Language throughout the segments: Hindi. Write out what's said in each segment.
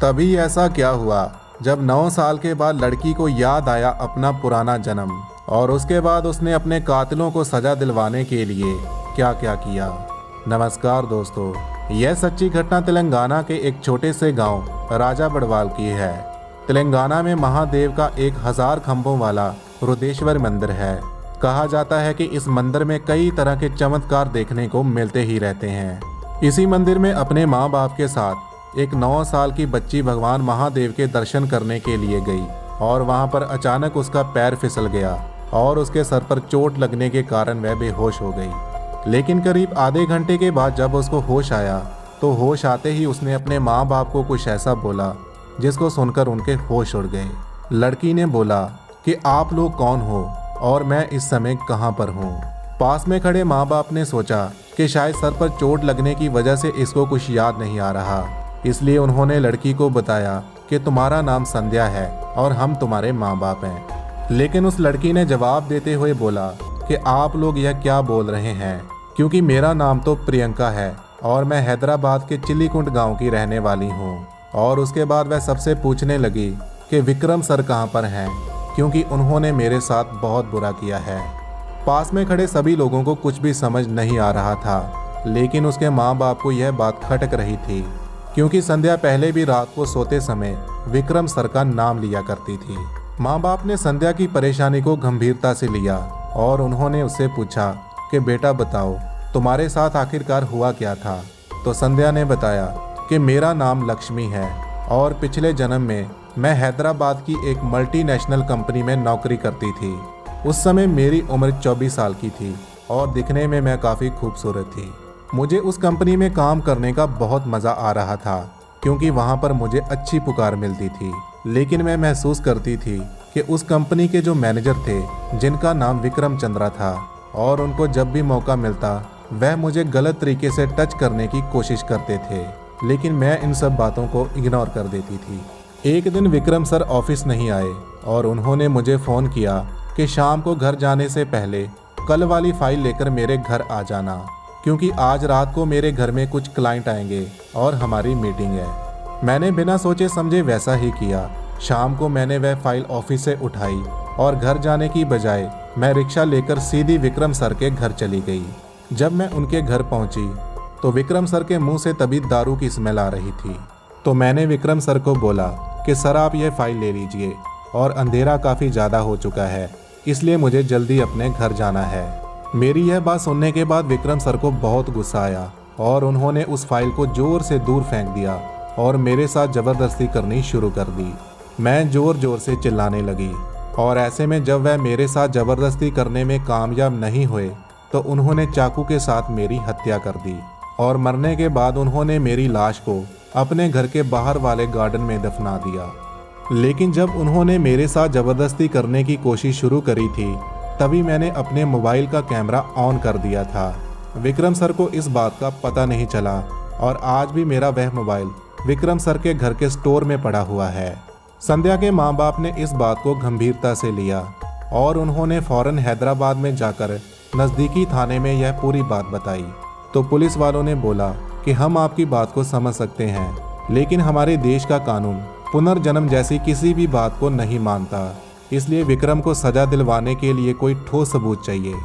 तभी ऐसा क्या हुआ जब 9 साल के बाद लड़की को याद आया अपना पुराना जन्म, और उसके बाद उसने अपने कातिलों को सजा दिलवाने के लिए क्या क्या किया। नमस्कार दोस्तों, यह सच्ची घटना तेलंगाना के एक छोटे से गांव राजा बड़वाल की है। तेलंगाना में महादेव का 1000 खंभों वाला रुद्रेश्वर मंदिर है। कहा जाता है कि इस मंदिर में कई तरह के चमत्कार देखने को मिलते ही रहते हैं। इसी मंदिर में अपने माँ बाप के साथ एक 9 साल की बच्ची भगवान महादेव के दर्शन करने के लिए गई, और वहां पर अचानक उसका पैर फिसल गया और उसके सर पर चोट लगने के कारण वह बेहोश हो गई। लेकिन करीब आधे घंटे के बाद जब उसको होश आया तो होश आते ही उसने अपने माँ बाप को कुछ ऐसा बोला जिसको सुनकर उनके होश उड़ गए। लड़की ने बोला कि आप लोग कौन हो और मैं इस समय कहाँ पर हूँ। पास में खड़े माँ बाप ने सोचा कि शायद सर पर चोट लगने की वजह से इसको कुछ याद नहीं आ रहा, इसलिए उन्होंने लड़की को बताया कि तुम्हारा नाम संध्या है और हम तुम्हारे माँ बाप हैं। लेकिन उस लड़की ने जवाब देते हुए बोला कि आप लोग यह क्या बोल रहे हैं, क्योंकि मेरा नाम तो प्रियंका है और मैं हैदराबाद के चिल्लीकुंड गांव की रहने वाली हूं। और उसके बाद वह सबसे पूछने लगी कि विक्रम सर कहां पर हैं, क्योंकि उन्होंने मेरे साथ बहुत बुरा किया है। पास में खड़े सभी लोगों को कुछ भी समझ नहीं आ रहा था, लेकिन उसके माँ बाप को यह बात खटक रही थी, क्योंकि संध्या पहले भी रात को सोते समय विक्रम सर का नाम लिया करती थी। माँ बाप ने संध्या की परेशानी को गंभीरता से लिया और उन्होंने उससे पूछा कि बेटा बताओ तुम्हारे साथ आखिरकार हुआ क्या था। तो संध्या ने बताया कि मेरा नाम लक्ष्मी है और पिछले जन्म में मैं हैदराबाद की एक मल्टीनेशनल कंपनी में नौकरी करती थी। उस समय मेरी उम्र 24 साल की थी और दिखने में मैं काफ़ी खूबसूरत थी। मुझे उस कंपनी में काम करने का बहुत मज़ा आ रहा था, क्योंकि वहाँ पर मुझे अच्छी पुकार मिलती थी। लेकिन मैं महसूस करती थी कि उस कंपनी के जो मैनेजर थे, जिनका नाम विक्रम चंद्रा था, और उनको जब भी मौका मिलता वह मुझे गलत तरीके से टच करने की कोशिश करते थे, लेकिन मैं इन सब बातों को इग्नोर कर देती थी। एक दिन विक्रम सर ऑफिस नहीं आए और उन्होंने मुझे फ़ोन किया कि शाम को घर जाने से पहले कल वाली फाइल लेकर मेरे घर आ जाना, क्योंकि आज रात को मेरे घर में कुछ क्लाइंट आएंगे और हमारी मीटिंग है। मैंने बिना सोचे समझे वैसा ही किया। शाम को मैंने वह फाइल ऑफिस से उठाई और घर जाने की बजाय मैं रिक्शा लेकर सीधी विक्रम सर के घर चली गई। जब मैं उनके घर पहुंची तो विक्रम सर के मुंह से तभी दारू की स्मेल आ रही थी। तो मैंने विक्रम सर को बोला कि सर आप ये फाइल ले लीजिए, और अंधेरा काफ़ी ज़्यादा हो चुका है, इसलिए मुझे जल्दी अपने घर जाना है। मेरी यह बात सुनने के बाद विक्रम सर को बहुत गुस्सा आया और उन्होंने उस फाइल को ज़ोर से दूर फेंक दिया और मेरे साथ ज़बरदस्ती करनी शुरू कर दी। मैं ज़ोर ज़ोर से चिल्लाने लगी, और ऐसे में जब वह मेरे साथ ज़बरदस्ती करने में कामयाब नहीं हुए तो उन्होंने चाकू के साथ मेरी हत्या कर दी, और मरने के बाद उन्होंने मेरी लाश को अपने घर के बाहर वाले गार्डन में दफना दिया। लेकिन जब उन्होंने मेरे साथ ज़बरदस्ती करने की कोशिश शुरू करी थी, तभी मैंने अपने मोबाइल का कैमरा ऑन कर दिया था। विक्रम सर को इस बात का पता नहीं चला, और आज भी मेरा वह मोबाइल विक्रम सर के घर के स्टोर में पड़ा हुआ है। संध्या के माँ बाप ने इस बात को गंभीरता से लिया और उन्होंने फ़ौरन हैदराबाद में जाकर नज़दीकी थाने में यह पूरी बात बताई। तो पुलिस वालों ने बोला कि हम आपकी बात को समझ सकते हैं, लेकिन हमारे देश का कानून पुनर्जन्म जैसी किसी भी बात को नहीं मानता, इसलिए विक्रम को सजा दिलवाने के लिए कोई ठोस सबूत चाहिए।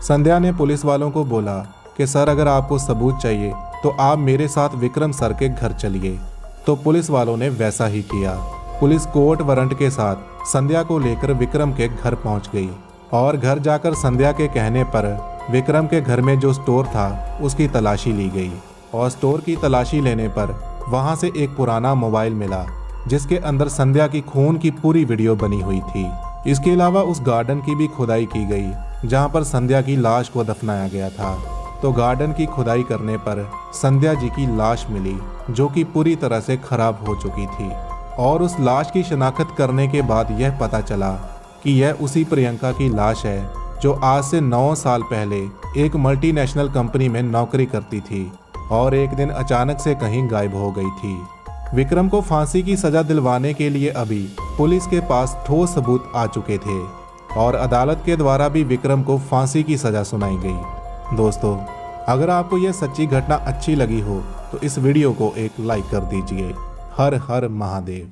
संध्या ने पुलिस वालों को बोला कि सर अगर आपको सबूत चाहिए तो आप मेरे साथ विक्रम सर के घर चलिए। तो पुलिस वालों ने वैसा ही किया। पुलिस कोर्ट वारंट के साथ संध्या को लेकर विक्रम के घर पहुंच गई, और घर जाकर संध्या के कहने पर विक्रम के घर में जो स्टोर था उसकी तलाशी ली गई, और स्टोर की तलाशी लेने पर वहां से एक पुराना मोबाइल मिला जिसके अंदर संध्या की खून की पूरी वीडियो बनी हुई थी। इसके अलावा उस गार्डन की भी खुदाई की गई जहां पर संध्या की लाश को दफनाया गया था। तो गार्डन की खुदाई करने पर संध्या जी की लाश मिली, जो कि पूरी तरह से खराब हो चुकी थी, और उस लाश की शनाख्त करने के बाद यह पता चला कि यह उसी प्रियंका की लाश है जो आज से 9 साल पहले एक मल्टीनेशनल कंपनी में नौकरी करती थी और एक दिन अचानक से कहीं गायब हो गई थी। विक्रम को फांसी की सजा दिलवाने के लिए अभी पुलिस के पास ठोस सबूत आ चुके थे, और अदालत के द्वारा भी विक्रम को फांसी की सजा सुनाई गई। दोस्तों, अगर आपको यह सच्ची घटना अच्छी लगी हो तो इस वीडियो को एक लाइक कर दीजिए। हर हर महादेव।